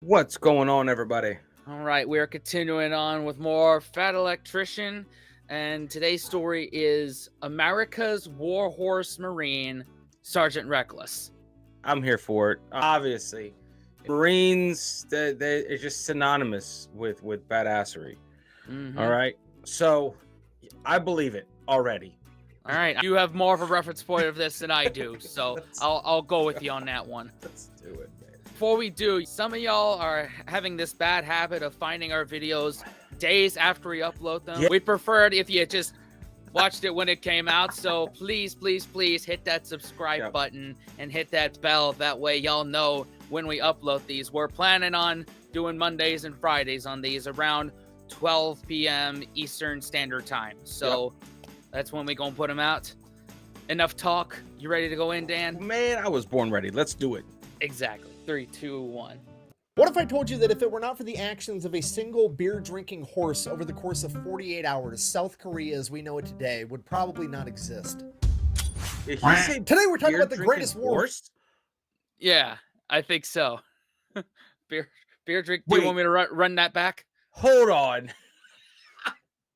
What's going on, everybody? All right, we are continuing on with more Fat Electrician, and today's story is America's Warhorse Marine, Sergeant Reckless. I'm here for it. Obviously, Marines, it's just synonymous with badassery. All right, so I believe it already. All right, you have more of a reference point of this than I do, so I'll go with you on that one. Let's do it, man. Before we do, some of y'all are having this bad habit of finding our videos days after we upload them. Yeah. We'd prefer it if you just watched it when it came out, so please hit that subscribe button and hit that bell. That way y'all know when we upload these. We're planning on doing Mondays and Fridays on these around 12 p.m. Eastern Standard Time, so that's when we gonna put them out. Enough talk. You ready to go in, Dan? Man, I was born ready. Let's do it. Exactly. 3, 2, 1. What if I told you that if it were not for the actions of a single beer-drinking horse over the course of 48 hours, South Korea as we know it today would probably not exist? Did he say Today we're talking about the greatest war. horse? Yeah, I think so. beer drink. Do you want me to run that back? Hold on.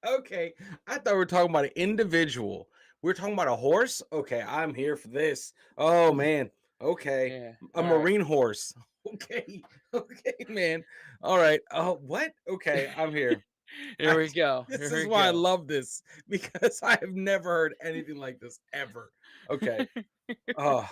Okay, I thought we were talking about an individual. We're talking about a horse? Okay, I'm here for this. Oh, man. Okay. Yeah. A marine horse. Okay. Okay, man. All right. What? Okay, I'm here. Here we go. This is why I love this, because I have never heard anything like this ever. Okay. Oh.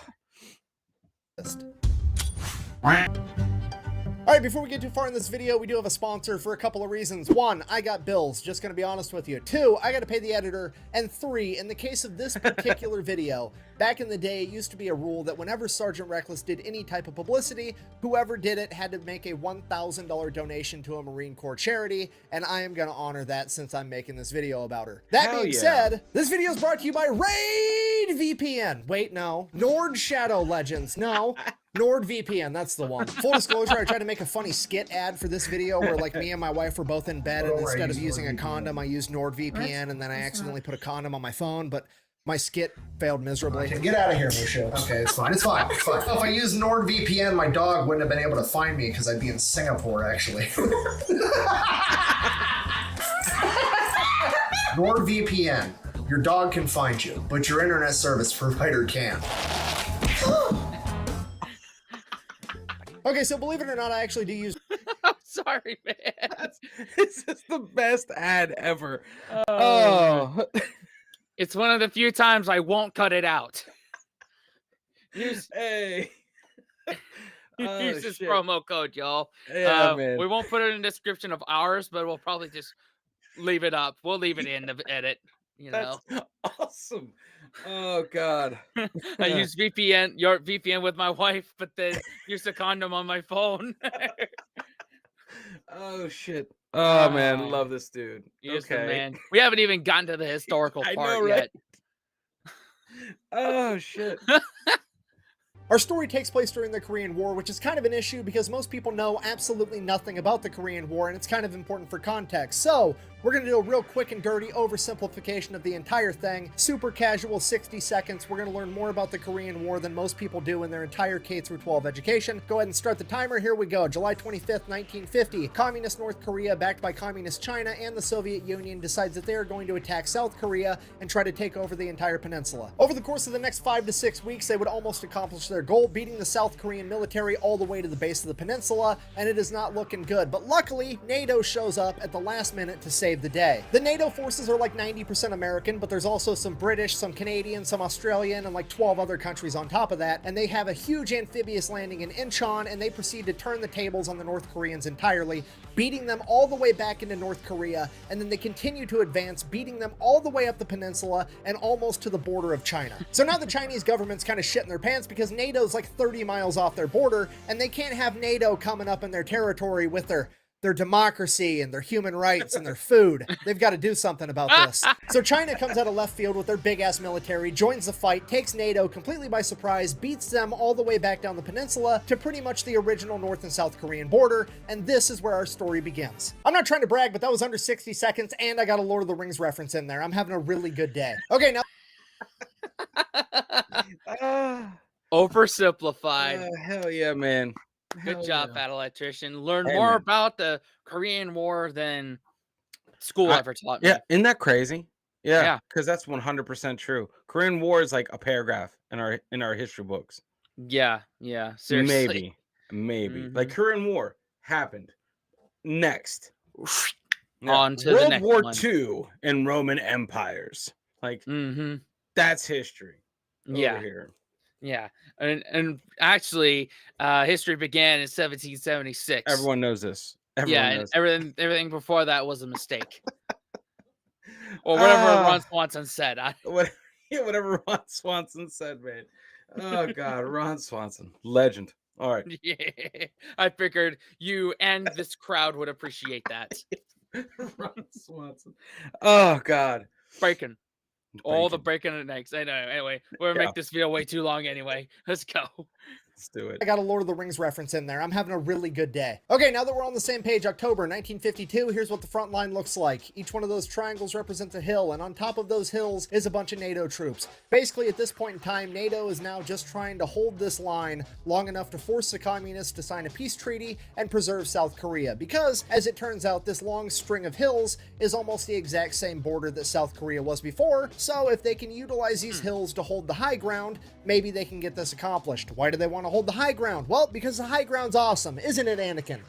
All right, before we get too far in this video, we do have a sponsor for a couple of reasons. 1, I got bills, just gonna be honest with you. 2, I gotta pay the editor. And 3, in the case of this particular video, back in the day, it used to be a rule that whenever Sergeant Reckless did any type of publicity, whoever did it had to make a $1,000 donation to a Marine Corps charity, and I am gonna honor that since I'm making this video about her. That being said, this video is brought to you by Raid VPN. Wait, no. Nord Shadow Legends. No. NordVPN, that's the one. Full disclosure, I tried to make a funny skit ad for this video where like me and my wife were both in bed and instead of using a condom, I used NordVPN and then I accidentally put a condom on my phone, but my skit failed miserably. Okay, get out of here, Michelle. Okay, it's fine. It's fine. It's fine. If I used NordVPN, my dog wouldn't have been able to find me because I'd be in Singapore, actually. NordVPN. Your dog can find you, but your internet service provider can't. Okay, so believe it or not, I actually do use... I'm sorry, man. This is the best ad ever. Oh. It's one of the few times I won't cut it out. Hey. Use this promo code, y'all. Yeah, man. We won't put it in the description of ours, but we'll probably just leave it up. We'll leave it in the edit. You know. That's awesome. Oh God. I use your VPN with my wife, but then use a condom on my phone. Oh shit. Oh man, love this dude. Okay, man. We haven't even gotten to the historical part yet. Oh shit. Our story takes place during the Korean War, which is kind of an issue because most people know absolutely nothing about the Korean War, and it's kind of important for context. So, we're going to do a real quick and dirty oversimplification of the entire thing. Super casual, 60 seconds. We're going to learn more about the Korean War than most people do in their entire K-12 education. Go ahead and start the timer. Here we go. July 25th, 1950. Communist North Korea, backed by Communist China and the Soviet Union, decides that they are going to attack South Korea and try to take over the entire peninsula. Over the course of the next 5 to 6 weeks, they would almost accomplish their goal, beating the South Korean military all the way to the base of the peninsula, and it is not looking good. But luckily, NATO shows up at the last minute to save the day. The NATO forces are like 90% American, but there's also some British, some Canadian, some Australian, and like 12 other countries on top of that, and they have a huge amphibious landing in Incheon, and they proceed to turn the tables on the North Koreans entirely, beating them all the way back into North Korea, and then they continue to advance, beating them all the way up the peninsula and almost to the border of China. So now the Chinese government's kind of shitting their pants because NATO's like 30 miles off their border, and they can't have NATO coming up in their territory with their democracy and their human rights and their food. They've got to do something about this. So China comes out of left field with their big-ass military, joins the fight, takes NATO completely by surprise, beats them all the way back down the peninsula to pretty much the original North and South Korean border, and this is where our story begins. I'm not trying to brag, but that was under 60 seconds, and I got a Lord of the Rings reference in there. I'm having a really good day. Okay, now... Oversimplified. Hell yeah, man. Good Hell job, yeah. Fat Electrician. Learn Hey, more man. about the Korean War than school I- ever taught me. Yeah, isn't that crazy? Yeah, Yeah. because that's 100% true. Korean War is like a paragraph in our history books. Yeah. Seriously. Maybe. Like Mhm. Korean War happened. Next. Yeah. On to the World next War one. II and Roman empires. Like Mm-hmm. that's history over Yeah. here. Yeah. And actually, history began in 1776. Everyone knows this. Yeah, Everyone and knows. everything before that was a mistake. Or whatever Ron Ah, Swanson said. what, yeah, whatever Ron Swanson said, man. Oh God, Ron Swanson, legend. All right, Yeah. I figured you and this crowd would appreciate that. Ron Swanson. Oh God, Breaking. All the Bacon. breaking and eggs. I know. Anyway, we're gonna Yeah. make this video way too long anyway. Let's go. Let's do it. I got a Lord of the Rings reference in there. I'm having a really good day. Okay, now that we're on the same page, October 1952, here's what the front line looks like. Each one of those triangles represents a hill, and on top of those hills is a bunch of NATO troops. Basically, at this point in time, NATO is now just trying to hold this line long enough to force the communists to sign a peace treaty and preserve South Korea, because, as it turns out, this long string of hills is almost the exact same border that South Korea was before, so if they can utilize these hills to hold the high ground, maybe they can get this accomplished. Why do they want to hold the high ground? Well, because the high ground's awesome, isn't it, Anakin?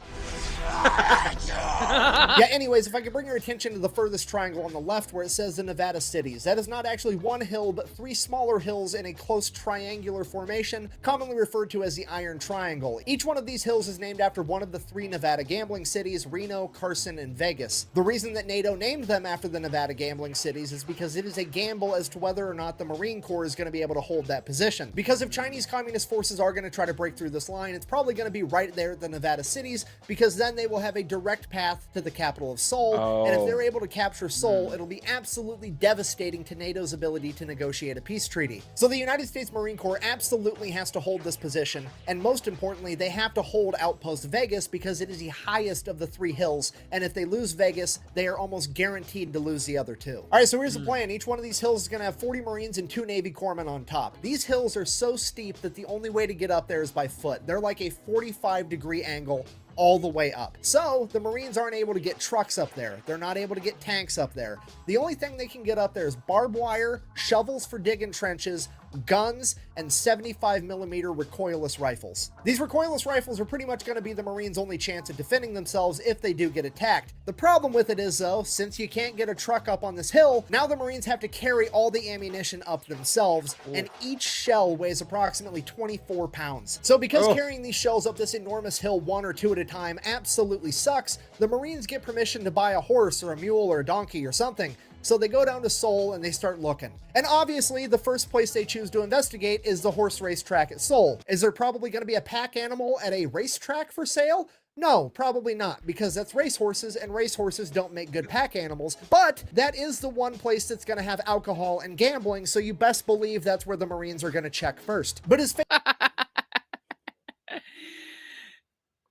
Yeah, anyways, if I could bring your attention to the furthest triangle on the left where it says the Nevada cities. That is not actually one hill, but three smaller hills in a close triangular formation, commonly referred to as the Iron Triangle. Each one of these hills is named after one of the three Nevada gambling cities, Reno, Carson, and Vegas. The reason that NATO named them after the Nevada gambling cities is because it is a gamble as to whether or not the Marine Corps is going to be able to hold that position. Because if Chinese Communist forces are going to try to break through this line, it's probably going to be right there at the Nevada cities, because then they will have a direct path to the capital of Seoul, and if they're able to capture Seoul, it'll be absolutely devastating to NATO's ability to negotiate a peace treaty. So the United States Marine Corps absolutely has to hold this position, and most importantly, they have to hold Outpost Vegas because it is the highest of the three hills, and if they lose Vegas, they are almost guaranteed to lose the other two. All right, so here's the plan. Each one of these hills is going to have 40 Marines and 2 Navy corpsmen on top. These hills are so steep that the only way to get up there is by foot. They're like a 45-degree angle all the way up. So the Marines aren't able to get trucks up there. They're not able to get tanks up there. The only thing they can get up there is barbed wire, shovels for digging trenches, guns, and 75mm recoilless rifles. These recoilless rifles are pretty much going to be the Marines' only chance at defending themselves if they do get attacked. The problem with it is, though, since you can't get a truck up on this hill, now the Marines have to carry all the ammunition up themselves, and each shell weighs approximately 24 pounds. So because carrying these shells up this enormous hill one or two at a time absolutely sucks, the Marines get permission to buy a horse or a mule or a donkey or something. So they go down to Seoul and they start looking. And obviously, the first place they choose to investigate is the horse racetrack at Seoul. Is there probably going to be a pack animal at a racetrack for sale? No, probably not, because that's racehorses, and racehorses don't make good pack animals. But that is the one place that's going to have alcohol and gambling, so you best believe that's where the Marines are going to check first. But as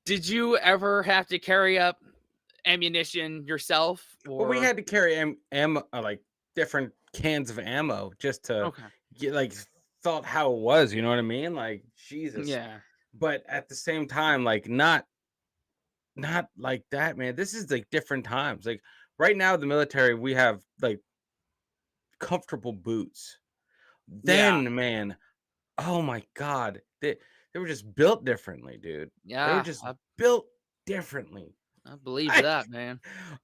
Did you ever have to carry up ammunition yourself? Or... Well, we had to carry ammo, like different cans of ammo, just to get like felt how it was. You know what I mean? Like Jesus. Yeah. But at the same time, like not like that, man. This is like different times. Like right now, the military, we have like comfortable boots. Then, man, oh my God, they were just built differently, dude. Yeah. They were just built differently. I believe that, man.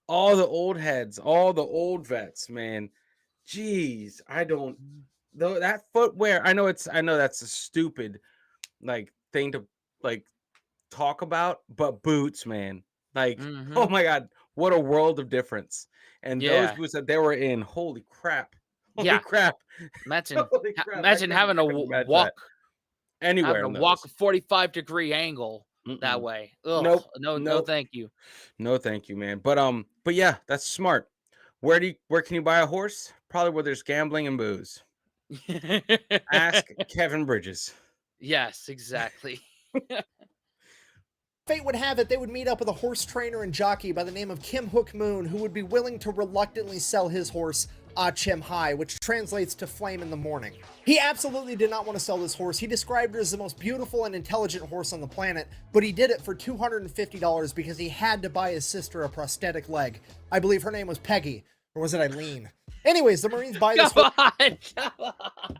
All the old heads, all the old vets, man. Jeez, I don't though that footwear. I know that's a stupid like thing to like talk about, but boots, man. Like, oh my God, what a world of difference. And those boots that they were in, holy crap. Holy crap. Imagine, Holy crap. imagine having to walk anywhere. Having to walk a 45-degree angle. That way. Ugh, nope. No, thank you. No, thank you, man. But yeah, that's smart. Where can you buy a horse? Probably where there's gambling and booze. Ask Kevin Bridges. Yes, exactly. fate would have it, they would meet up with a horse trainer and jockey by the name of Kim Hook Moon, who would be willing to reluctantly sell his horse Achim Hai, which translates to flame in the morning. He absolutely did not want to sell this horse. He described her as the most beautiful and intelligent horse on the planet, but he did it for $250 because he had to buy his sister a prosthetic leg. I believe her name was Peggy, or was it Eileen? Anyways, the Marines buy this horse. Come on.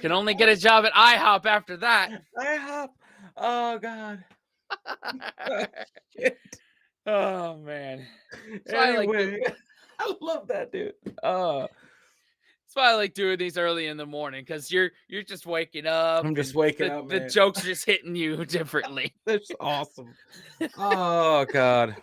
Can only get a job at IHOP after that. IHOP. Oh God. Oh man. Anyway, I love that, dude. That's why I like doing these early in the morning, because you're just waking up. I'm just and waking the, up, the man. jokes are just hitting you differently. That's awesome. Oh God.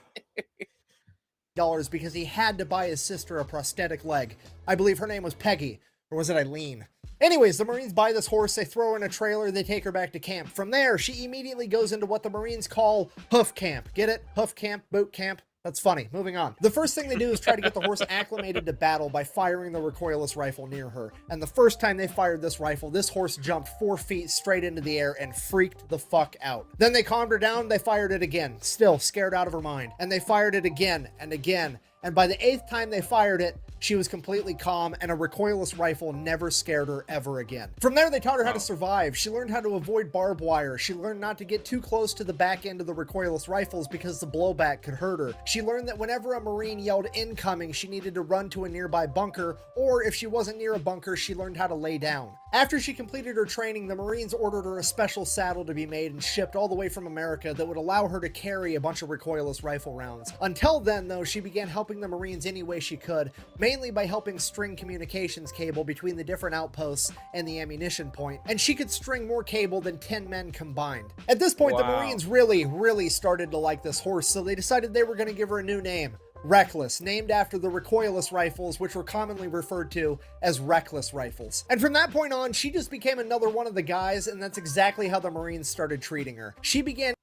Because he had to buy his sister a prosthetic leg. I believe her name was Peggy, or was it Eileen? Anyways, the Marines buy this horse, they throw her in a trailer, they take her back to camp. From there, she immediately goes into what the Marines call hoof camp. Get it? Hoof camp, boot camp. That's funny. Moving on. The first thing they do is try to get the horse acclimated to battle by firing the recoilless rifle near her. And the first time they fired this rifle, this horse jumped 4 feet straight into the air and freaked the fuck out. Then they calmed her down, they fired it again, still scared out of her mind. And they fired it again and again. And by the 8th time they fired it, she was completely calm, and a recoilless rifle never scared her ever again. From there, they taught her how to survive. She learned how to avoid barbed wire. She learned not to get too close to the back end of the recoilless rifles because the blowback could hurt her. She learned that whenever a Marine yelled incoming, she needed to run to a nearby bunker, or if she wasn't near a bunker, she learned how to lay down. After she completed her training, the Marines ordered her a special saddle to be made and shipped all the way from America that would allow her to carry a bunch of recoilless rifle rounds. Until then, though, she began helping the Marines any way she could, mainly by helping string communications cable between the different outposts and the ammunition point, and she could string more cable than 10 men combined. At this point, the Marines really started to like this horse, so they decided they were going to give her a new name. Reckless, named after the recoilless rifles, which were commonly referred to as reckless rifles. And from that point on, she just became another one of the guys, and that's exactly how the Marines started treating her. She began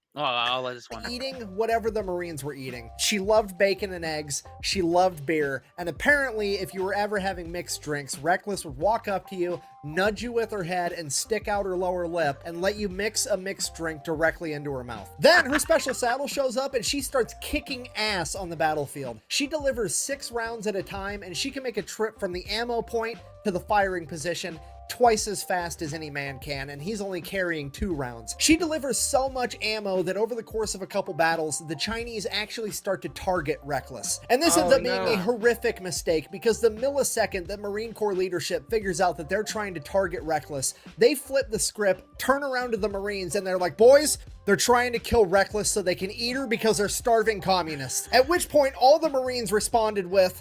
eating whatever the Marines were eating. She loved bacon and eggs, she loved beer, and apparently if you were ever having mixed drinks, Reckless would walk up to you, nudge you with her head, and stick out her lower lip and let you mix a mixed drink directly into her mouth. Then her special saddle shows up and she starts kicking ass on the battlefield. She delivers 6 rounds at a time, and she can make a trip from the ammo point to the firing position twice as fast as any man can, and he's only carrying 2 rounds. She delivers so much ammo that over the course of a couple battles, the Chinese actually start to target Reckless. And this ends up being a horrific mistake, because the millisecond that Marine Corps leadership figures out that they're trying to target Reckless, they flip the script, turn around to the Marines, and they're like, boys, they're trying to kill Reckless so they can eat her because they're starving communists. At which point, all the Marines responded with...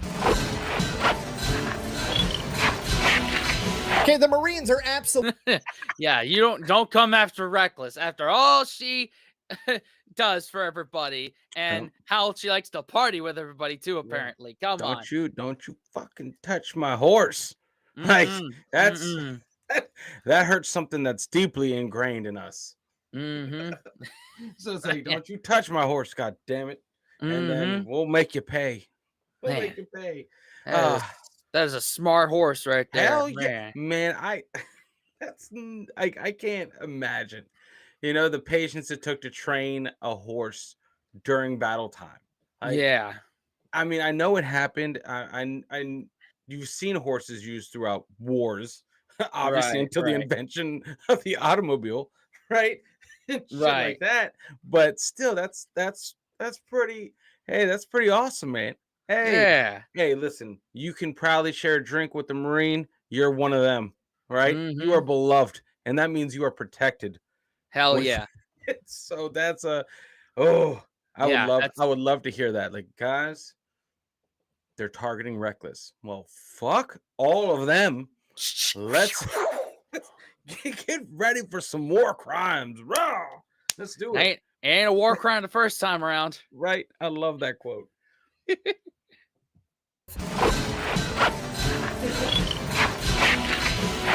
Okay, the Marines are absolutely... Yeah, you don't come after Reckless after all she does for everybody, and how she likes to party with everybody too, apparently. Come on. Don't you fucking touch my horse. Like, that's that hurts something that's deeply ingrained in us. So it's like, don't you touch my horse, god damn it. And then we'll make you pay. We'll make you pay. That is a smart horse right there. Hell yeah, man. I can't imagine, the patience it took to train a horse during battle time. Yeah. I mean, I know it happened. You've seen horses used throughout wars, obviously, until the invention of the automobile, right? Shit like that. But still, that's pretty. Hey, that's pretty awesome, man. Hey, listen, you can proudly share a drink with the Marine. You're one of them, right? You are beloved, and that means you are protected. Hell yeah. So that's I would love to hear that. Like, guys, they're targeting Reckless. Well, fuck all of them. Let's get ready for some war crimes. Raw. Let's do it. Ain't a war crime the first time around. Right. I love that quote.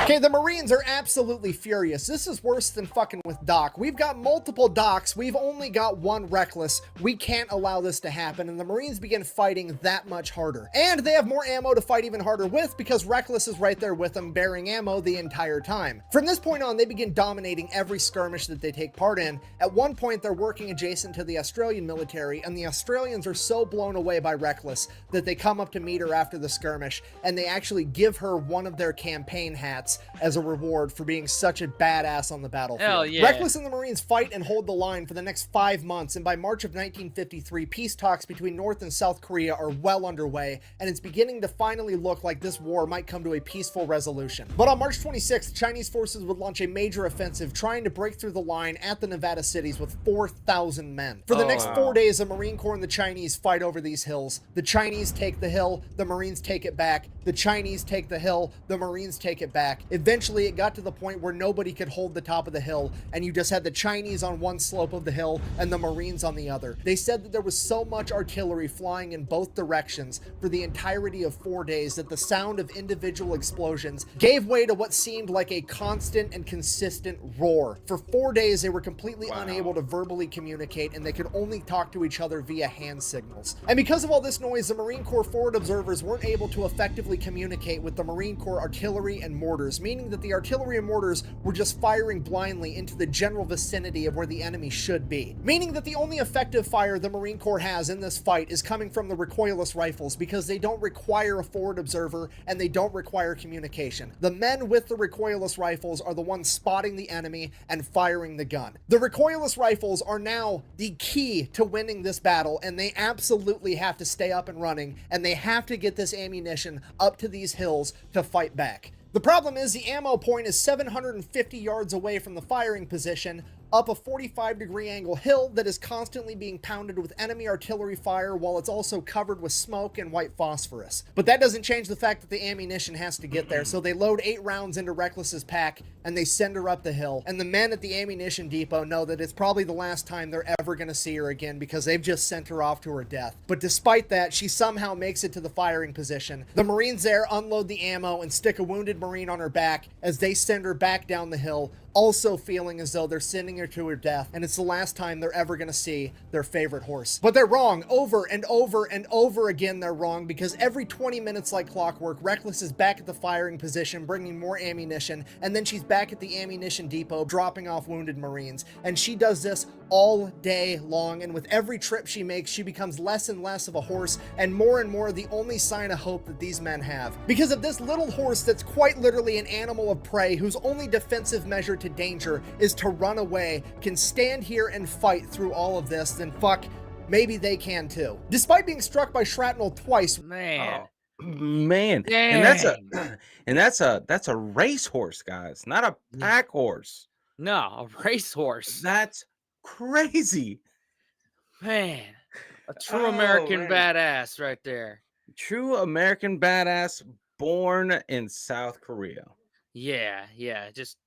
Okay, the Marines are absolutely furious. This is worse than fucking with Doc. We've got multiple Docs. We've only got one Reckless. We can't allow this to happen. And the Marines begin fighting that much harder. And they have more ammo to fight even harder with because Reckless is right there with them, bearing ammo the entire time. From this point on, they begin dominating every skirmish that they take part in. At one point, they're working adjacent to the Australian military, and the Australians are so blown away by Reckless that they come up to meet her after the skirmish, and they actually give her one of their campaign hats as a reward for being such a badass on the battlefield. Hell yeah. Reckless and the Marines fight and hold the line for the next 5 months, and by March of 1953, peace talks between North and South Korea are well underway, and it's beginning to finally look like this war might come to a peaceful resolution. But on March 26th, Chinese forces would launch a major offensive trying to break through the line at the Nevada cities with 4,000 men. For the next 4 days, the Marine Corps and the Chinese fight over these hills. The Chinese take the hill, the Marines take it back. The Chinese take the hill, the Marines take it back. Eventually, it got to the point where nobody could hold the top of the hill, and you just had the Chinese on one slope of the hill and the Marines on the other. They said that there was so much artillery flying in both directions for the entirety of 4 days that the sound of individual explosions gave way to what seemed like a constant and consistent roar. For 4 days, they were completely unable to verbally communicate, and they could only talk to each other via hand signals. And because of all this noise, the Marine Corps forward observers weren't able to effectively communicate with the Marine Corps artillery and mortars, meaning that the artillery and mortars were just firing blindly into the general vicinity of where the enemy should be. Meaning that the only effective fire the Marine Corps has in this fight is coming from the recoilless rifles because they don't require a forward observer and they don't require communication. The men with the recoilless rifles are the ones spotting the enemy and firing the gun. The recoilless rifles are now the key to winning this battle, and they absolutely have to stay up and running, and they have to get this ammunition up to these hills to fight back. The problem is the ammo point is 750 yards away from the firing position, up a 45-degree angle hill that is constantly being pounded with enemy artillery fire while it's also covered with smoke and white phosphorus. But that doesn't change the fact that the ammunition has to get there, so they load 8 rounds into Reckless's pack and they send her up the hill. And the men at the ammunition depot know that it's probably the last time they're ever going to see her again because they've just sent her off to her death. But despite that, she somehow makes it to the firing position. The Marines there unload the ammo and stick a wounded Marine on her back as they send her back down the hill, also feeling as though they're sending her to her death, and it's the last time they're ever gonna see their favorite horse. But they're wrong. Over and over and over again, they're wrong, because every 20 minutes like clockwork, Reckless is back at the firing position, bringing more ammunition, and then she's back at the ammunition depot, dropping off wounded Marines. And she does this all day long, and with every trip she makes, she becomes less and less of a horse, and more the only sign of hope that these men have. Because of this little horse that's quite literally an animal of prey, whose only defensive measure to danger is to run away, can stand here and fight through all of this, then fuck, maybe they can too. Despite being struck by shrapnel twice, Man. Man, Dang. and that's a racehorse, guys, not a pack horse. No, a racehorse. That's crazy. Man. A true Oh, American man. badass right there. True American badass born in South Korea. Yeah, just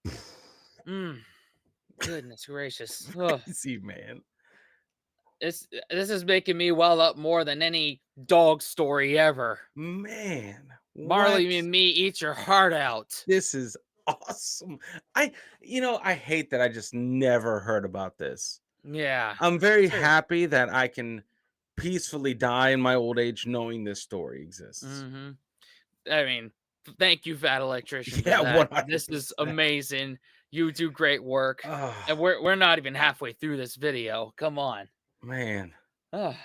goodness gracious. Ugh. Crazy, man. This is making me well up more than any dog story ever. Man, Marley what? and me eat your heart out. This is awesome. I hate that I just never heard about this. Yeah. I'm very Sure. happy that I can peacefully die in my old age knowing this story exists. Mm-hmm. I mean, thank you, Fat Electrician. For Yeah, that. This is 100%. amazing. You do great work. Oh, And we're not even halfway through this video. Come on. man. Ugh.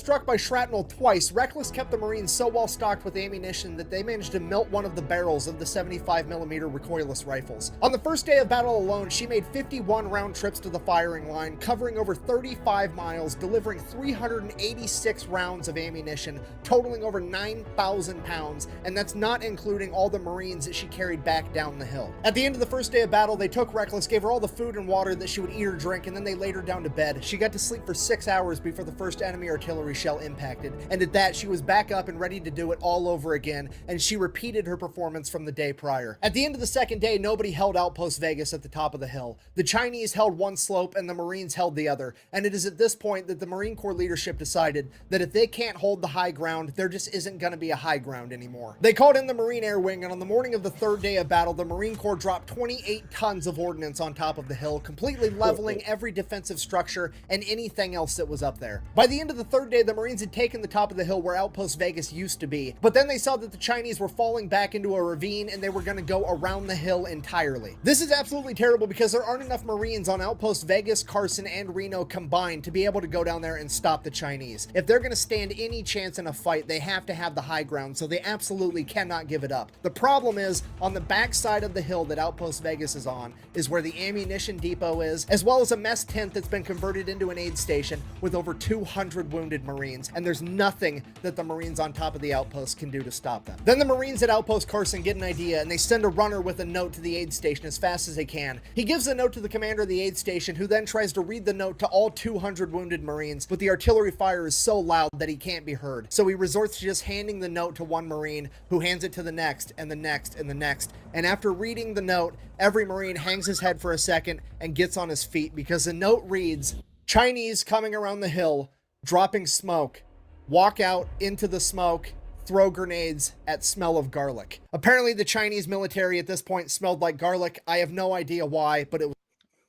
struck by shrapnel twice, Reckless kept the Marines so well stocked with ammunition that they managed to melt one of the barrels of the 75mm recoilless rifles. On the first day of battle alone, she made 51 round trips to the firing line, covering over 35 miles, delivering 386 rounds of ammunition, totaling over 9,000 pounds, and that's not including all the Marines that she carried back down the hill. At the end of the first day of battle, they took Reckless, gave her all the food and water that she would eat or drink, and then they laid her down to bed. She got to sleep for 6 hours before the first enemy artillery artillery shell impacted, and at that, she was back up and ready to do it all over again, and she repeated her performance from the day prior. At the end of the second day, nobody held Outpost Vegas at the top of the hill. The Chinese held one slope and the Marines held the other, and it is at this point that the Marine Corps leadership decided that if they can't hold the high ground, there just isn't going to be a high ground anymore. They called in the Marine Air Wing, and on the morning of the third day of battle, the Marine Corps dropped 28 tons of ordnance on top of the hill, completely leveling every defensive structure and anything else that was up there. By the end of the third day, the Marines had taken the top of the hill where Outpost Vegas used to be, but then they saw that the Chinese were falling back into a ravine and they were going to go around the hill entirely. This is absolutely terrible because there aren't enough Marines on Outpost Vegas, Carson, and Reno combined to be able to go down there and stop the Chinese. If they're going to stand any chance in a fight, they have to have the high ground, so they absolutely cannot give it up. The problem is, on the back side of the hill that Outpost Vegas is on, is where the ammunition depot is, as well as a mess tent that's been converted into an aid station with over 200 wounded Marines, and there's nothing that the Marines on top of the outpost can do to stop them. Then the Marines at Outpost Carson get an idea, and they send a runner with a note to the aid station as fast as they can. He gives the note to the commander of the aid station, who then tries to read the note to all 200 wounded Marines, but the artillery fire is so loud that he can't be heard. So he resorts to just handing the note to one Marine, who hands it to the next, and the next, and the next. And after reading the note, every Marine hangs his head for a second and gets on his feet, because the note reads, "Chinese coming around the hill, dropping smoke. Walk out into the smoke, throw grenades at smell of garlic." Apparently the Chinese military at this point smelled like garlic. I have no idea why, but it was...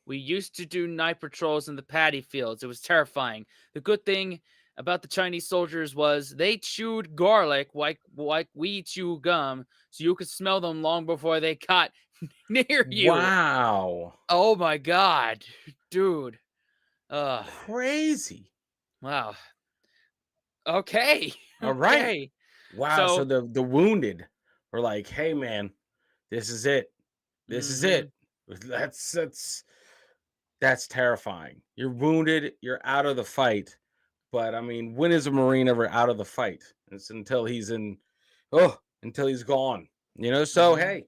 We used to do night patrols in the paddy fields. It was terrifying. The good thing about the Chinese soldiers was they chewed garlic like we chew gum, so you could smell them long before they got near you. Wow. Oh my God, dude. Crazy. Wow. Okay. All right. Okay. Wow. So, So- the wounded were like, "Hey, man, this is it. This is it." That's terrifying. You're wounded. You're out of the fight. But I mean, when is a Marine ever out of the fight? It's until he's until he's gone. So Mhm. hey,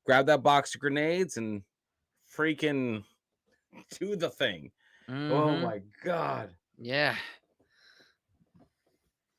grab that box of grenades and freaking do the thing. Oh Mhm. my God. Yeah.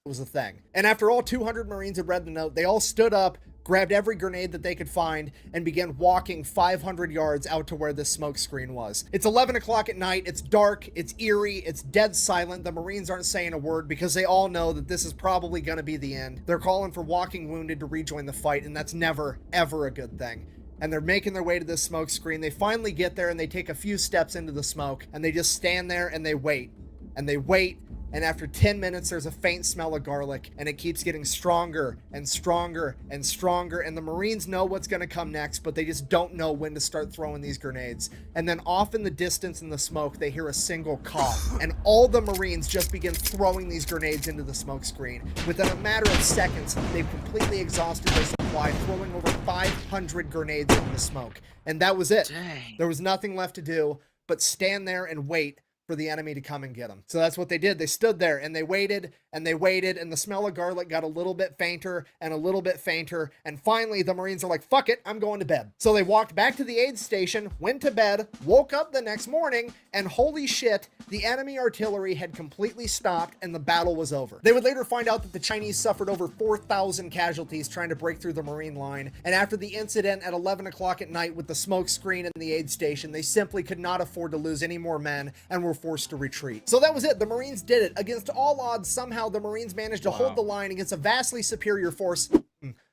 was a thing. And after all 200 Marines had read the note, they all stood up, grabbed every grenade that they could find, and began walking 500 yards out to where this smoke screen was. It's 11 o'clock at night, it's dark, it's eerie, it's dead silent. The Marines aren't saying a word because they all know that this is probably going to be the end. They're calling for walking wounded to rejoin the fight, and that's never, ever a good thing. And they're making their way to this smoke screen. They finally get there, and they take a few steps into the smoke, and they just stand there and they wait. And they wait. And after 10 minutes, there's a faint smell of garlic, and it keeps getting stronger and stronger and stronger. And the Marines know what's going to come next, but they just don't know when to start throwing these grenades. And then off in the distance in the smoke, they hear a single cough, and all the Marines just begin throwing these grenades into the smoke screen. Within a matter of seconds, they've completely exhausted their supply, throwing over 500 grenades into the smoke. And that was it. Dang. There was nothing left to do but stand there and wait for the enemy to come and get them. So that's what they did. They stood there and they waited and they waited, and the smell of garlic got a little bit fainter and a little bit fainter. And finally, the Marines are like, "Fuck it, I'm going to bed." So they walked back to the aid station, went to bed, woke up the next morning, and holy shit, the enemy artillery had completely stopped and the battle was over. They would later find out that the Chinese suffered over 4,000 casualties trying to break through the Marine line. And after the incident at 11 o'clock at night with the smoke screen in the aid station, they simply could not afford to lose any more men and were forced to retreat. So that was it. The Marines did it. Against all odds, somehow the Marines managed to hold the line against a vastly superior force.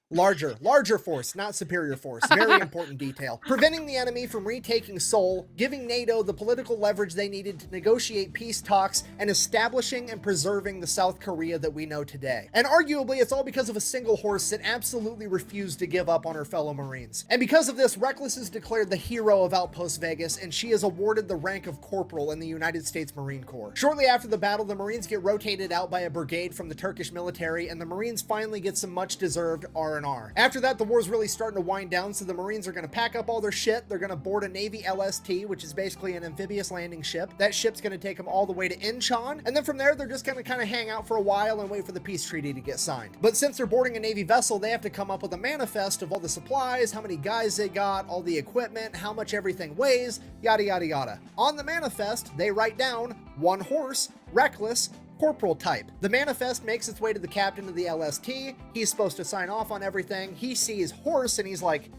Larger force, not superior force. Very important detail. Preventing the enemy from retaking Seoul, giving NATO the political leverage they needed to negotiate peace talks, and establishing and preserving the South Korea that we know today. And arguably, it's all because of a single horse that absolutely refused to give up on her fellow Marines. And because of this, Reckless is declared the hero of Outpost Vegas, and she is awarded the rank of corporal in the United States Marine Corps. Shortly after the battle, the Marines get rotated out by a brigade from the Turkish military, and the Marines finally get some much-deserved R&R. After that, the war's really starting to wind down, so the Marines are going to pack up all their shit. They're going to board a Navy LST, which is basically an amphibious landing ship. That ship's going to take them all the way to Incheon, and then from there, they're just going to kind of hang out for a while and wait for the peace treaty to get signed. But since they're boarding a Navy vessel, they have to come up with a manifest of all the supplies, how many guys they got, all the equipment, how much everything weighs, yada yada yada. On the manifest, they write down one horse, Reckless, corporal type. The manifest makes its way to the captain of the LST. He's supposed to sign off on everything. He sees Horse and he's like,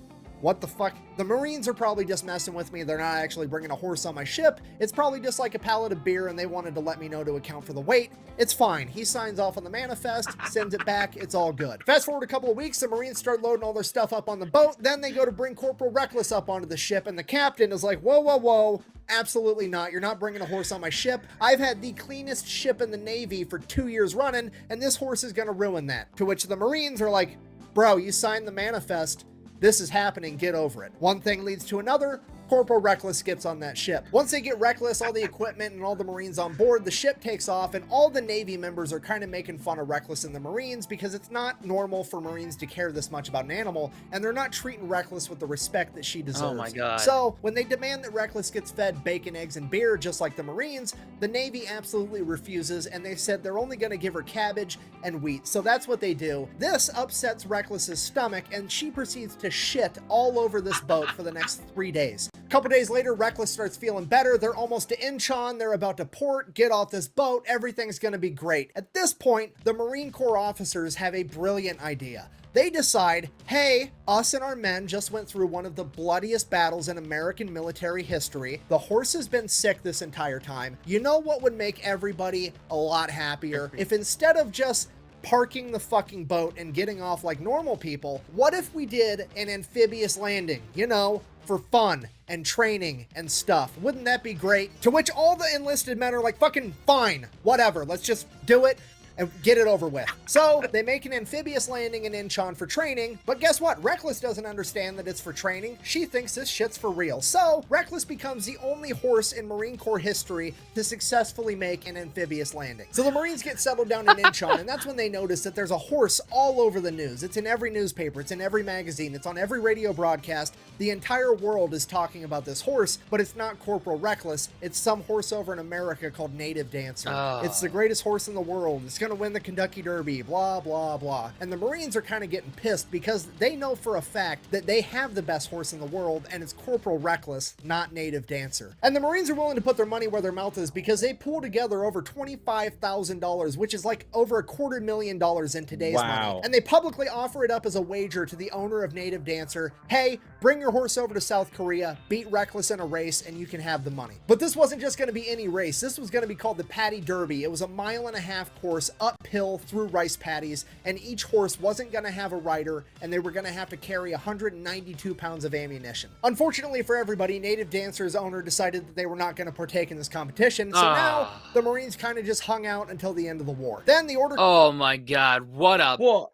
what the fuck? The Marines are probably just messing with me. They're not actually bringing a horse on my ship. It's probably just like a pallet of beer and they wanted to let me know to account for the weight. It's fine. He signs off on the manifest, sends it back. It's all good. Fast forward a couple of weeks, the Marines start loading all their stuff up on the boat. Then they go to bring Corporal Reckless up onto the ship and the captain is like, whoa, whoa, whoa. Absolutely not. You're not bringing a horse on my ship. I've had the cleanest ship in the Navy for 2 years running and this horse is going to ruin that. To which the Marines are like, bro, you signed the manifest. This is happening, get over it. One thing leads to another. Corporal Reckless gets on that ship. Once they get Reckless, all the equipment and all the Marines on board, the ship takes off and all the Navy members are kind of making fun of Reckless and the Marines because it's not normal for Marines to care this much about an animal and they're not treating Reckless with the respect that she deserves. Oh my God. So when they demand that Reckless gets fed bacon, eggs, and beer just like the Marines, the Navy absolutely refuses and they said they're only going to give her cabbage and wheat. So that's what they do. This upsets Reckless's stomach and she proceeds to shit all over this boat for the next 3 days. A couple days later, Reckless starts feeling better. They're almost to Incheon. They're about to port, get off this boat. Everything's going to be great. At this point, the Marine Corps officers have a brilliant idea. They decide, hey, us and our men just went through one of the bloodiest battles in American military history. The horse has been sick this entire time. You know what would make everybody a lot happier? If instead of just parking the fucking boat and getting off like normal people, what if we did an amphibious landing? You know, for fun and training and stuff. Wouldn't that be great? To which all the enlisted men are like, fucking fine, whatever, let's just do it and get it over with. So they make an amphibious landing in Incheon for training, but guess what? Reckless doesn't understand that it's for training. She thinks this shit's for real. So Reckless becomes the only horse in Marine Corps history to successfully make an amphibious landing. So the Marines get settled down in Incheon, and that's when they notice that there's a horse all over the news. It's in every newspaper, it's in every magazine, it's on every radio broadcast. The entire world is talking about this horse, but it's not Corporal Reckless. It's some horse over in America called Native Dancer. It's the greatest horse in the world. It's gonna win the Kentucky Derby, blah, blah, blah. And the Marines are kind of getting pissed because they know for a fact that they have the best horse in the world and it's Corporal Reckless, not Native Dancer. And the Marines are willing to put their money where their mouth is because they pull together over $25,000, which is like over $250,000 in today's money. And they publicly offer it up as a wager to the owner of Native Dancer. Hey, bring your horse over to South Korea, beat Reckless in a race, and you can have the money. But this wasn't just going to be any race. This was going to be called the Paddy Derby. It was a 1.5 mile course uphill through rice paddies, and each horse wasn't going to have a rider, and they were going to have to carry 192 pounds of ammunition. Unfortunately for everybody, Native Dancer's owner decided that they were not going to partake in this competition, so now the Marines kind of just hung out until the end of the war. Then the order... Oh my God, what up? Well,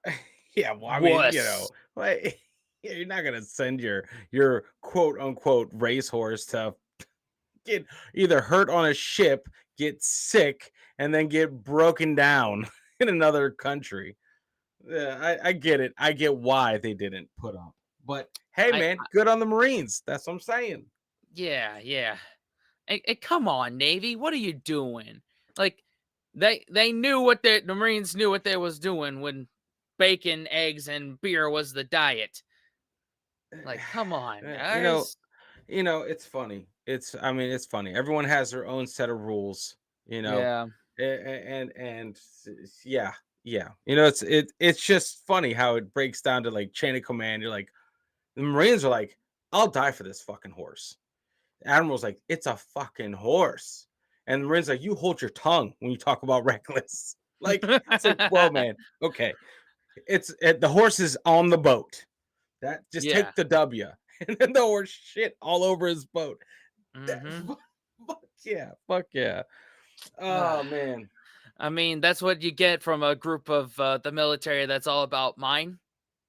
yeah, well, I mean, you know, like, you're not going to send your quote-unquote racehorse to get either hurt on a ship, get sick, and then get broken down in another country. Yeah, I get it. I get why they didn't put up. But hey, man, good on the Marines. That's what I'm saying. Yeah. Hey, come on, Navy. What are you doing? Like, they knew what the Marines knew what they was doing when bacon, eggs, and beer was the diet. Like, come on, guys. You know, it's funny. It's funny. Everyone has their own set of rules, you know. Yeah. And yeah. You know, it's just funny how it breaks down to like chain of command. You're like, the Marines are like, I'll die for this fucking horse. The Admiral's like, it's a fucking horse. And the Marines like, you hold your tongue when you talk about Reckless. Like, it's like, well, man, okay. The horse is on the boat. That just take the W. And then the horse shit all over his boat. Fuck yeah. Oh man. I mean, that's what you get from a group of the military that's all about mine.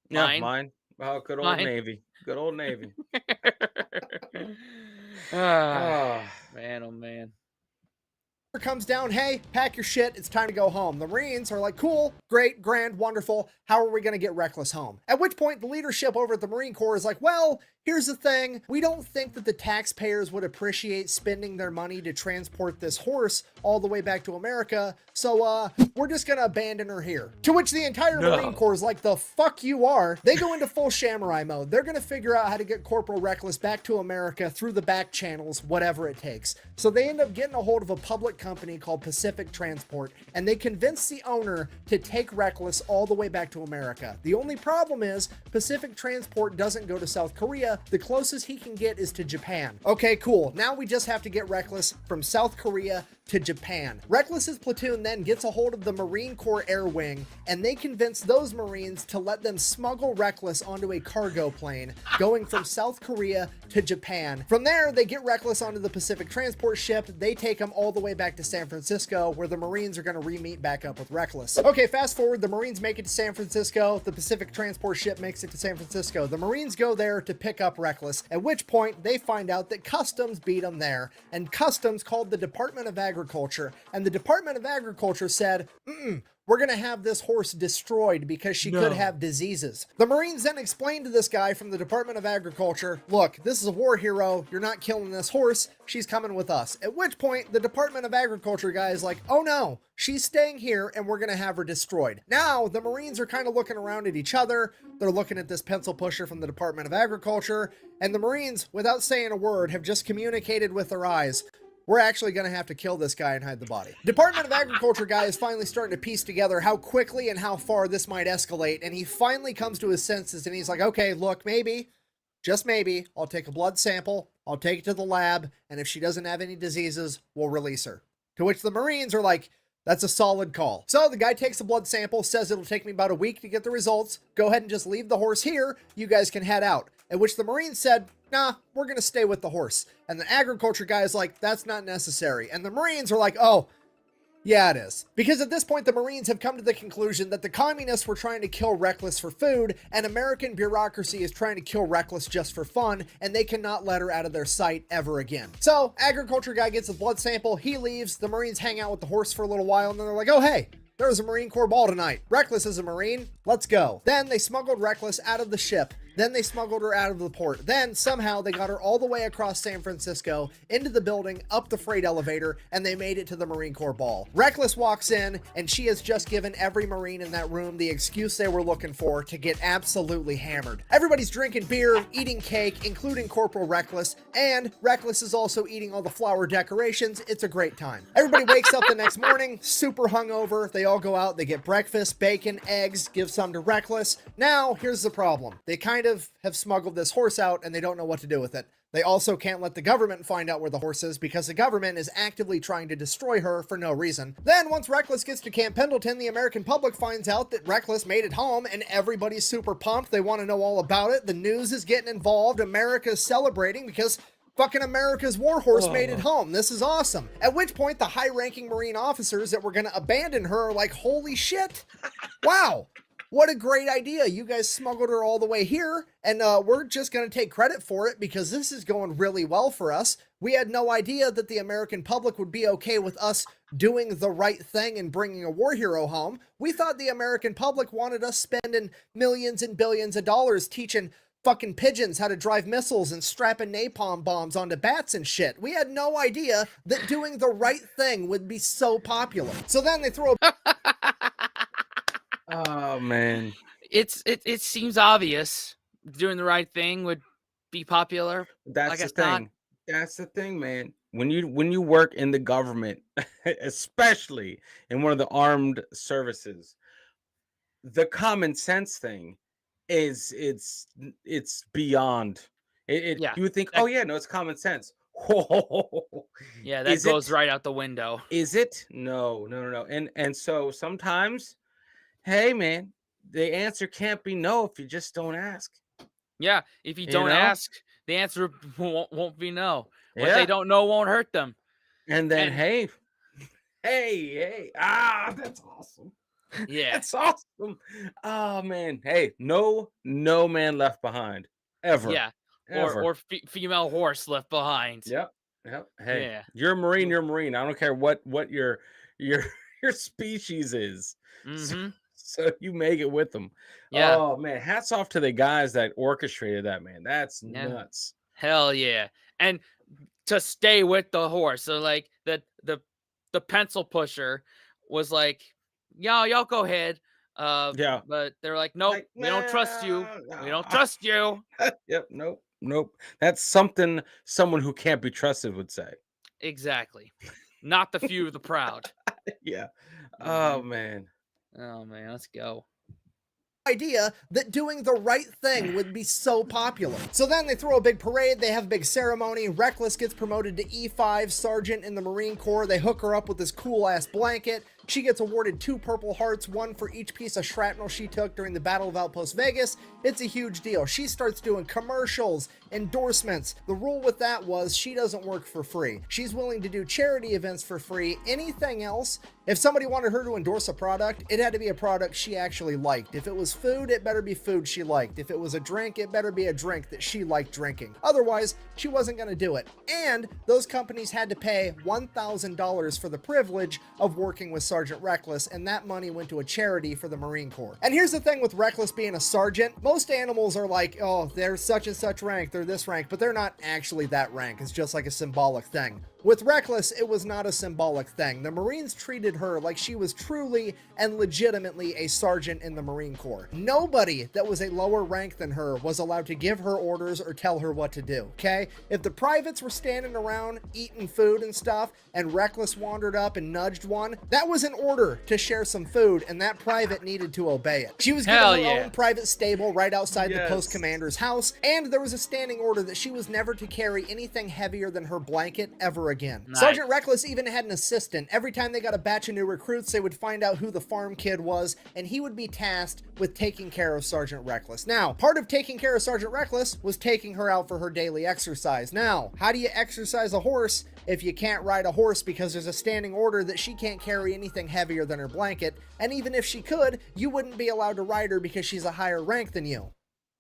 Mine. Oh, good old Navy. Good old Navy. Man, oh man. Comes down, hey, pack your shit, it's time to go home. The Marines are like, cool, great, grand, wonderful. How are we going to get Reckless home? At which point, the leadership over at the Marine Corps is like, well, Here's the thing, we don't think that the taxpayers would appreciate spending their money to transport this horse all the way back to America, so we're just gonna abandon her here. To which the entire Marine Corps is like, the fuck you are. They go into full samurai mode. They're gonna figure out how to get Corporal Reckless back to America through the back channels, whatever it takes. So they end up getting a hold of a public company called Pacific Transport, and they convince the owner to take Reckless all the way back to America. The only problem is Pacific Transport doesn't go to South Korea. The closest he can get is to Japan. Okay, cool. Now we just have to get Reckless from South Korea to Japan. Reckless's platoon then gets a hold of the Marine Corps Air Wing, and they convince those Marines to let them smuggle Reckless onto a cargo plane going from South Korea to Japan. From there, they get Reckless onto the Pacific Transport ship. They take him all the way back to San Francisco, where the Marines are going to re-meet back up with Reckless. Okay, fast forward, the Marines make it to San Francisco. The Pacific Transport ship makes it to San Francisco. The Marines go there to pick up Reckless, at which point they find out that Customs beat them there, and Customs called the Department of Agriculture, and the Department of Agriculture said, we're going to have this horse destroyed because she could have diseases. The Marines then explained to this guy from the Department of Agriculture, look, this is a war hero. You're not killing this horse. She's coming with us. At which point, the Department of Agriculture guy is like, oh no, she's staying here and we're going to have her destroyed. Now, the Marines are kind of looking around at each other. They're looking at this pencil pusher from the Department of Agriculture. And the Marines, without saying a word, have just communicated with their eyes. We're actually going to have to kill this guy and hide the body. Department of Agriculture guy is finally starting to piece together how quickly and how far this might escalate, and he finally comes to his senses, and he's like, okay, look, maybe, just maybe, I'll take a blood sample, I'll take it to the lab, and if she doesn't have any diseases, we'll release her. To which the Marines are like, that's a solid call. So the guy takes a blood sample, says it'll take me about a week to get the results. Go ahead and just leave the horse here. You guys can head out. At which the Marines said, nah, we're going to stay with the horse. And the agriculture guy is like, that's not necessary. And the Marines are like, oh, yeah, it is. Because at this point, the Marines have come to the conclusion that the communists were trying to kill Reckless for food, and American bureaucracy is trying to kill Reckless just for fun, and they cannot let her out of their sight ever again. So, agriculture guy gets a blood sample, he leaves, the Marines hang out with the horse for a little while, and then they're like, oh, hey, there was a Marine Corps ball tonight. Reckless is a Marine. Let's go. Then they smuggled Reckless out of the ship. Then they smuggled her out of the port. Then somehow they got her all the way across San Francisco, into the building, up the freight elevator, and they made it to the Marine Corps ball. Reckless walks in, and she has just given every Marine in that room the excuse they were looking for to get absolutely hammered. Everybody's drinking beer, eating cake, including Corporal Reckless, and Reckless is also eating all the flower decorations. It's a great time. Everybody wakes up the next morning, super hungover. They all go out, they get breakfast, bacon, eggs, give some to Reckless. Now, here's the problem. They kind of have smuggled this horse out and they don't know what to do with it. They also can't let the government find out where the horse is because the government is actively trying to destroy her for no reason. Then once Reckless gets to Camp Pendleton, the American public finds out that Reckless made it home and everybody's super pumped. They want to know all about it. The news is getting involved. America's celebrating because fucking America's Warhorse made it home. This is awesome. At which point the high-ranking Marine officers that were going to abandon her are like, holy shit. Wow. What a great idea. You guys smuggled her all the way here, and we're just going to take credit for it because this is going really well for us. We had no idea that the American public would be okay with us doing the right thing and bringing a war hero home. We thought the American public wanted us spending millions and billions of dollars teaching fucking pigeons how to drive missiles and strapping napalm bombs onto bats and shit. We had no idea that doing the right thing would be so popular. So then they throw a Oh man, it seems obvious doing the right thing would be popular. that's the guess not. thing. That's the thing, man. When you work in the government, especially in one of the armed services, the common sense thing is it's beyond. Yeah, You would think, that- oh yeah, no, it's common sense. Yeah, that Is goes it? right out the window. Is it? No, no, no, no. And so sometimes, hey man, the answer can't be no if you just don't ask. Yeah, if you You don't know? ask, the answer won't be no. What Yeah. they don't know won't hurt them. And then And- hey, that's awesome. Yeah. That's awesome. Oh man, hey, no man left behind ever. Yeah. Ever. Or female horse left behind. Yep. Hey, Yeah. you're a Marine. You're a Marine. I don't care what your your species is. Mm-hmm. So you make it with them. Yeah. Oh man, hats off to the guys that orchestrated that, man. That's Yeah. nuts. Hell yeah. And to stay with the horse. So like the pencil pusher was like, y'all go ahead. Yeah. But they're like, nope, Like, we don't trust you. nah, We don't nah. trust you. Yep, nope, nope. That's something someone who can't be trusted would say. Exactly. Not the few, the proud. Yeah. Oh Mhm. man. Oh man, let's go. Idea that doing the right thing would be so popular. So then they throw a big parade, they have a big ceremony. Reckless gets promoted to E5 sergeant in the Marine Corps. They hook her up with this cool ass blanket. She gets awarded 2 Purple Hearts, 1 for each piece of shrapnel she took during the Battle of Outpost Vegas. It's a huge deal. She starts doing commercials, endorsements. The rule with that was she doesn't work for free. She's willing to do charity events for free. Anything else, if somebody wanted her to endorse a product, it had to be a product she actually liked. If it was food, it better be food she liked. If it was a drink, it better be a drink that she liked drinking. Otherwise, she wasn't going to do it. And those companies had to pay $1,000 for the privilege of working with Sergeant Reckless, and that money went to a charity for the Marine Corps. And here's the thing with Reckless being a sergeant. Most animals are like, oh, they're such and such rank, they're this rank, but they're not actually that rank. It's just like a symbolic thing. With Reckless, it was not a symbolic thing. The Marines treated her like she was truly and legitimately a sergeant in the Marine Corps. Nobody that was a lower rank than her was allowed to give her orders or tell her what to do, okay? If the privates were standing around eating food and stuff, and Reckless wandered up and nudged one, that was an order to share some food, and that private needed to obey it. She was given her own private stable right outside the post commander's house, and there was a standing order that she was never to carry anything heavier than her blanket ever again. Nice. Sergeant Reckless even had an assistant. Every time they got a batch of new recruits, they would find out who the farm kid was, and he would be tasked with taking care of Sergeant Reckless. Now, part of taking care of Sergeant Reckless was taking her out for her daily exercise. Now, how do you exercise a horse if you can't ride a horse because there's a standing order that she can't carry anything heavier than her blanket, and even if she could, you wouldn't be allowed to ride her because she's a higher rank than you?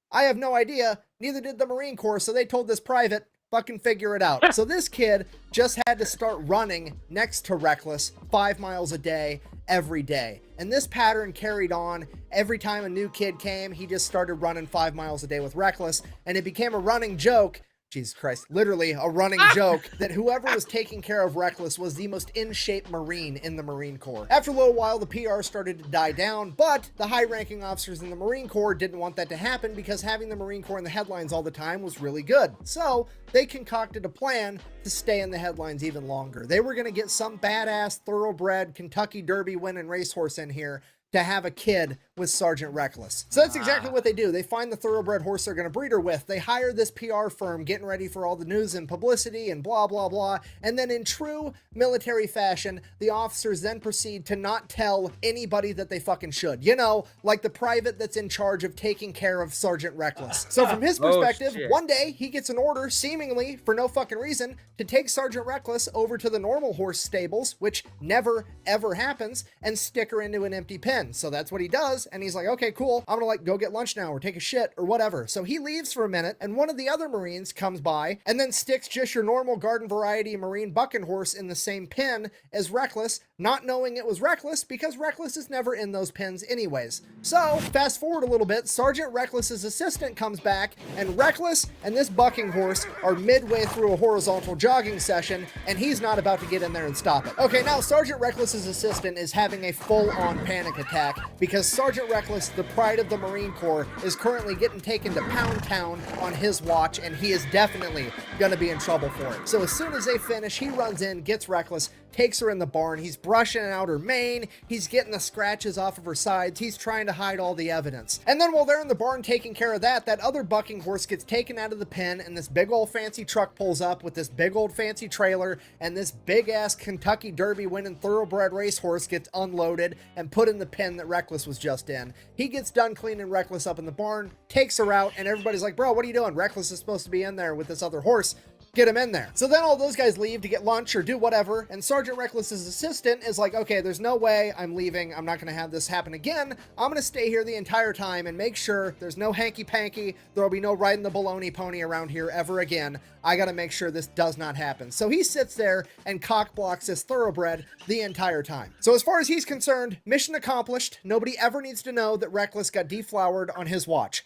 I have no idea, neither did the Marine Corps, so they told this private, fucking figure it out. So this kid just had to start running next to Reckless 5 miles a day, every day. And this pattern carried on. Every time a new kid came, he just started running 5 miles a day with Reckless, and it became a running joke. Jesus Christ, literally a running joke that whoever was taking care of Reckless was the most in-shape Marine in the Marine Corps. After a little while, the PR started to die down, but the high-ranking officers in the Marine Corps didn't want that to happen because having the Marine Corps in the headlines all the time was really good. So they concocted a plan to stay in the headlines even longer. They were going to get some badass, thoroughbred, Kentucky Derby winning racehorse in here to have a kid with Sergeant Reckless. So that's exactly what they do. They find the thoroughbred horse they're going to breed her with. They hire this PR firm getting ready for all the news and publicity and blah, blah, blah. And then in true military fashion, the officers then proceed to not tell anybody that they fucking should. You know, like the private that's in charge of taking care of Sergeant Reckless. So from his perspective, one day he gets an order, seemingly for no fucking reason, to take Sergeant Reckless over to the normal horse stables, which never, ever happens, and stick her into an empty pen. So that's what he does, and he's like, okay, cool, I'm gonna go get lunch now or take a shit or whatever. So he leaves for a minute, and one of the other Marines comes by and then sticks just your normal garden variety Marine bucking horse in the same pen as Reckless, not knowing it was Reckless because Reckless is never in those pens anyways. So fast forward a little bit, Sergeant Reckless's assistant comes back, and Reckless and this bucking horse are midway through a horizontal jogging session, and he's not about to get in there and stop it. Okay, now Sergeant Reckless's assistant is having a full-on panic attack because Sergeant Reckless, the pride of the Marine Corps, is currently getting taken to Pound Town on his watch, and he is definitely gonna be in trouble for it. So as soon as they finish, he runs in, gets Reckless, takes her in the barn, he's brushing out her mane, he's getting the scratches off of her sides, he's trying to hide all the evidence. And then while they're in the barn taking care of that, that other bucking horse gets taken out of the pen, and this big old fancy truck pulls up with this big old fancy trailer, and this big ass Kentucky Derby winning thoroughbred racehorse gets unloaded and put in the pen that Reckless was just in. He gets done cleaning Reckless up in the barn, takes her out, and everybody's like, bro, what are you doing? Reckless is supposed to be in there with this other horse. get him in there. So then all those guys leave to get lunch or do whatever, and Sergeant Reckless's assistant is like, okay, there's no way I'm leaving. I'm not going to have this happen again. I'm going to stay here the entire time and make sure there's no hanky-panky. There'll be no riding the baloney pony around here ever again. I got to make sure this does not happen. So he sits there and cock blocks this thoroughbred the entire time. So as far as he's concerned, mission accomplished. Nobody ever needs to know that Reckless got deflowered on his watch.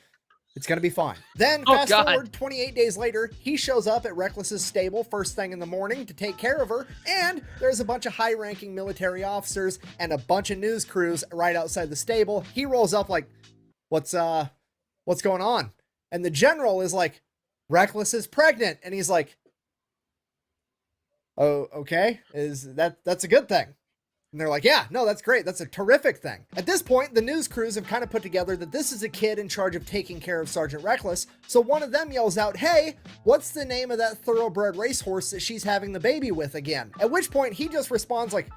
It's going to be fine. Then fast forward 28 days later, he shows up at Reckless's stable first thing in the morning to take care of her, and there's a bunch of high-ranking military officers and a bunch of news crews right outside the stable. He rolls up like, what's going on? And the general is like, Reckless is pregnant. And he's like, oh, okay. That's a good thing. And they're like, yeah, no, that's great. That's a terrific thing. At this point, the news crews have kind of put together that this is a kid in charge of taking care of Sergeant Reckless. So one of them yells out, hey, what's the name of that thoroughbred racehorse that she's having the baby with again? At which point he just responds like,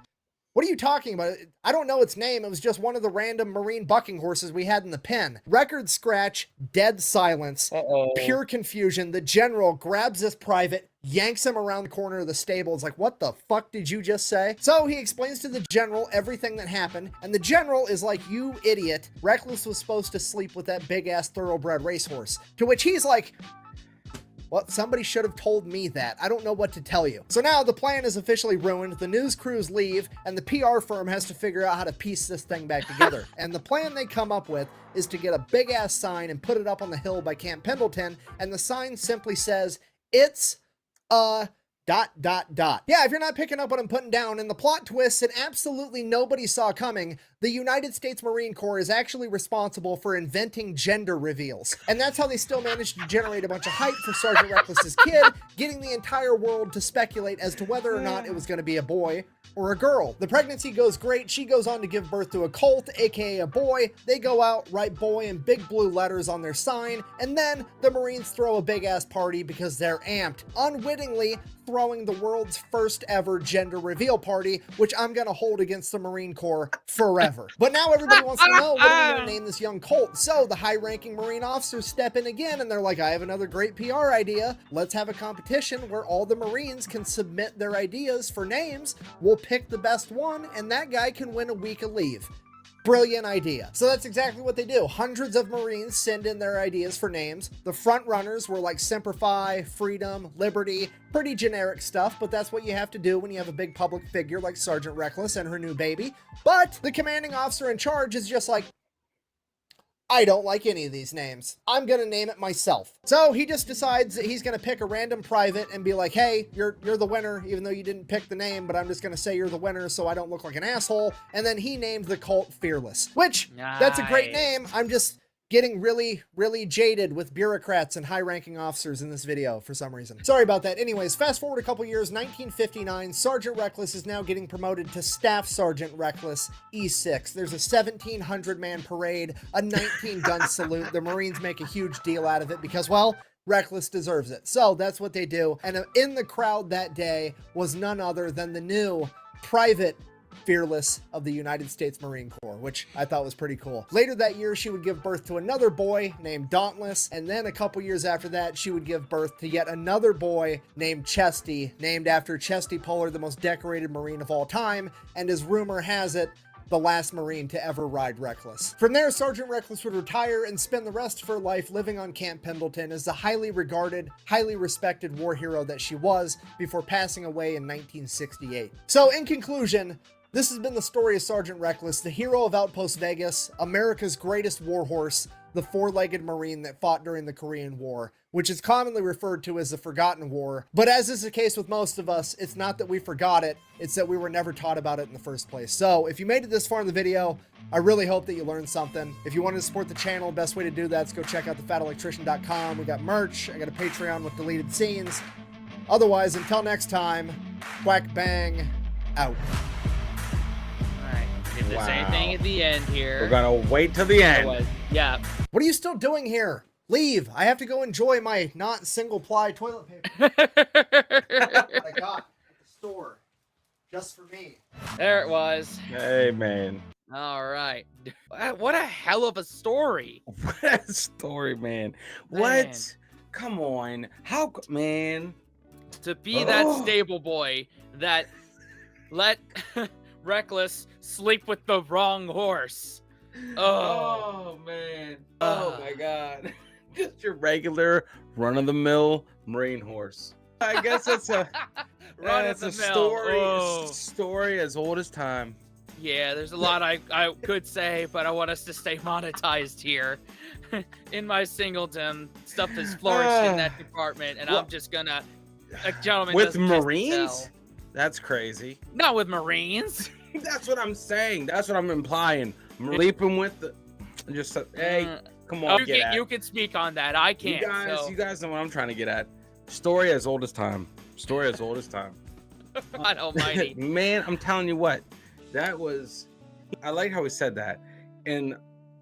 what are you talking about? I don't know its name. It was just one of the random Marine bucking horses we had in the pen. Record scratch, dead silence, pure confusion. The general grabs this private, yanks him around the corner of the stable. It's like, what the fuck did you just say? So he explains to the general everything that happened, and the general is like, you idiot. Reckless was supposed to sleep with that big-ass thoroughbred racehorse. To which he's like, well, somebody should have told me that. I don't know what to tell you. So now the plan is officially ruined. The news crews leave, and the PR firm has to figure out how to piece this thing back together. And the plan they come up with is to get a big-ass sign and put it up on the hill by Camp Pendleton, and the sign simply says, it's a ... Yeah, if you're not picking up what I'm putting down, in the plot twists that absolutely nobody saw coming, the United States Marine Corps is actually responsible for inventing gender reveals. And that's how they still managed to generate a bunch of hype for Sergeant Reckless's kid, getting the entire world to speculate as to whether or not it was going to be a boy or a girl. The pregnancy goes great. She goes on to give birth to a colt, aka a boy. They go out, write boy in big blue letters on their sign, and then the Marines throw a big ass party because they're amped, unwittingly throwing the world's first ever gender reveal party, which I'm gonna hold against the Marine Corps forever. But now everybody wants to know, what are we gonna name this young colt? So the high-ranking Marine officers step in again, and they're like, I have another great PR idea. Let's have a competition where all the Marines can submit their ideas for names. We'll pick the best one, and that guy can win a week of leave. Brilliant idea. So that's exactly what they do. Hundreds of Marines send in their ideas for names. The front runners were like Semper Fi, Freedom, Liberty, pretty generic stuff, but that's what you have to do when you have a big public figure like Sergeant Reckless and her new baby. But the commanding officer in charge is just like, I don't like any of these names. I'm gonna name it myself. So he just decides that he's gonna pick a random private and be like, hey, you're the winner, even though you didn't pick the name, but I'm just gonna say you're the winner so I don't look like an asshole. And then he named the cult Fearless, which that's a great name. I'm just getting really, really jaded with bureaucrats and high-ranking officers in this video for some reason. Sorry about that. Anyways, fast forward a couple years, 1959, Sergeant Reckless is now getting promoted to Staff Sergeant Reckless, E6. There's a 1,700-man parade, a 19-gun salute. The Marines make a huge deal out of it because, well, Reckless deserves it. So that's what they do. And in the crowd that day was none other than the new Private Fearless of the United States Marine Corps, which I thought was pretty cool. Later that year, she would give birth to another boy named Dauntless, and then a couple years after that, she would give birth to yet another boy named Chesty, named after Chesty Puller, the most decorated Marine of all time, and as rumor has it, the last Marine to ever ride Reckless. From there, Sergeant Reckless would retire and spend the rest of her life living on Camp Pendleton as the highly regarded, highly respected war hero that she was before passing away in 1968. So in conclusion, this has been the story of Sergeant Reckless, the hero of Outpost Vegas, America's greatest warhorse, the four-legged Marine that fought during the Korean War, which is commonly referred to as the Forgotten War. But as is the case with most of us, it's not that we forgot it, it's that we were never taught about it in the first place. So if you made it this far in the video, I really hope that you learned something. If you wanted to support the channel, best way to do that is go check out thefatelectrician.com. We got merch, I got a Patreon with deleted scenes. Otherwise, until next time, Quack Bang, out. If there's anything at the end here, We're gonna wait till the end. Yeah. What are you still doing here? Leave. I have to go enjoy my not single-ply toilet paper that I got at the store just for me. There it was. Hey, man. All right. What a hell of a story. What a story, man. Man. What? Come on. How, man? to be that stable boy that let Reckless sleep with the wrong horse. Oh man. Oh my god. Just your regular run-of-the-mill Marine horse. I guess that's a story as old as time. Yeah, there's a lot I could say, but I want us to stay monetized here. In my singledom, stuff has flourished in that department, and I'm just gonna, gentlemen, with doesn't kiss and Marines? tell. That's crazy. Not with Marines. That's what I'm saying. That's what I'm implying. Leaping with the, just hey, come on, you can speak on that. I can't. You guys know what I'm trying to get at. Story as old as time. Story as old as time. God almighty. Man, I'm telling you what, that was. I like how he said that. In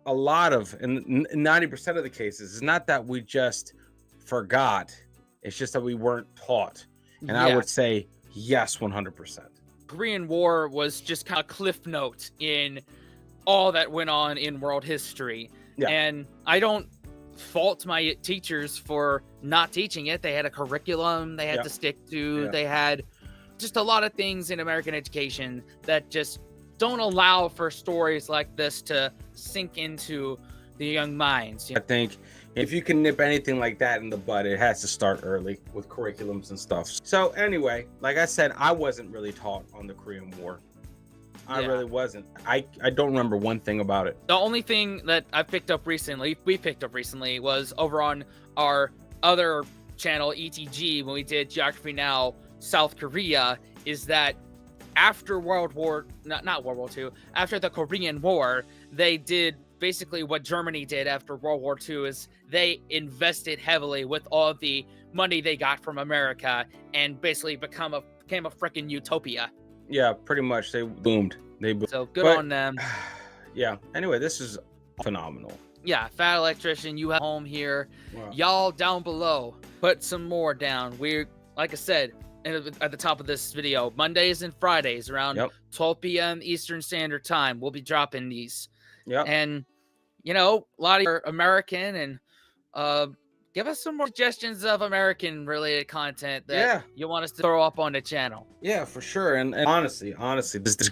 a lot of, in 90% of the cases, it's not that we just forgot. It's just that we weren't taught. And I would say yes, 100%. Korean War was just kind of cliff note in all that went on in world history. Yeah. And I don't fault my teachers for not teaching it. They had a curriculum they had to stick to. They had just a lot of things in American education that just don't allow for stories like this to sink into the young minds. I think if you can nip anything like that in the bud, it has to start early with curriculums and stuff. So anyway, like I said, I wasn't really taught on the Korean War. I really wasn't. I don't remember one thing about it. The only thing that we picked up recently, was over on our other channel, ETG, when we did Geography Now South Korea, is that after not World War II, after the Korean War, they did basically what Germany did after World War II, is they invested heavily with all the money they got from America and basically became a freaking utopia. Yeah, pretty much. They boomed. So good on them. Yeah. Anyway, this is phenomenal. Yeah, Fat Electrician, you have home here. Wow. Y'all down below, put some more down. We're, like I said at the top of this video, Mondays and Fridays around 12 p.m. Eastern Standard Time, we'll be dropping these. Yeah. And, you know, a lot of you are American, and give us some more suggestions of American-related content that you want us to throw up on the channel. Yeah, for sure. And honestly,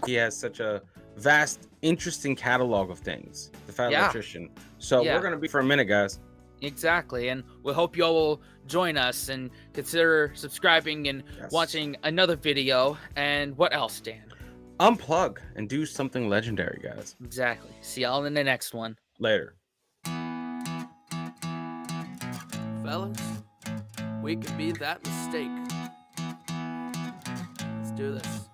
he has such a vast, interesting catalog of things, the Fat Electrician. So we're going to be for a minute, guys. Exactly. And we hope you all will join us and consider subscribing and watching another video. And what else, Dan? Unplug and do something legendary, guys. Exactly. See y'all in the next one. Later. Fellas, we can be that mistake. Let's do this.